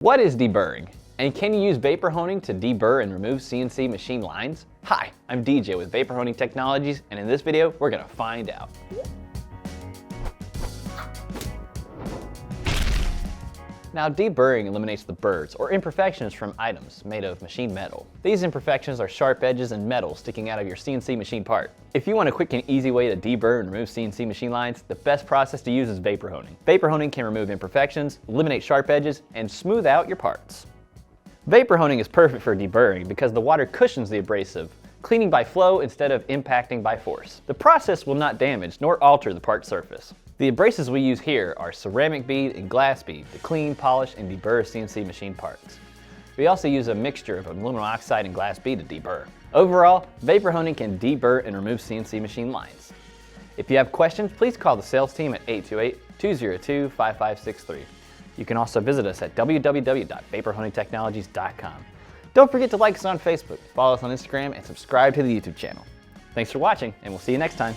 What is deburring? And can you use vapor honing to deburr and remove CNC machine lines? Hi, I'm DJ with Vapor Honing Technologies, and in this video, we're gonna find out. Now, deburring eliminates the burrs or imperfections from items made of machined metal. These imperfections are sharp edges and metal sticking out of your CNC machine part. If you want a quick and easy way to deburr and remove CNC machine lines, the best process to use is vapor honing. Vapor honing can remove imperfections, eliminate sharp edges, and smooth out your parts. Vapor honing is perfect for deburring because the water cushions the abrasive, cleaning by flow instead of impacting by force. The process will not damage nor alter the part surface. The abrasives we use here are ceramic bead and glass bead to clean, polish, and deburr CNC machine parts. We also use a mixture of aluminum oxide and glass bead to deburr. Overall, vapor honing can deburr and remove CNC machine lines. If you have questions, please call the sales team at 828-202-5563. You can also visit us at www.vaporhoningtechnologies.com. Don't forget to like us on Facebook, follow us on Instagram, and subscribe to the YouTube channel. Thanks for watching, and we'll see you next time.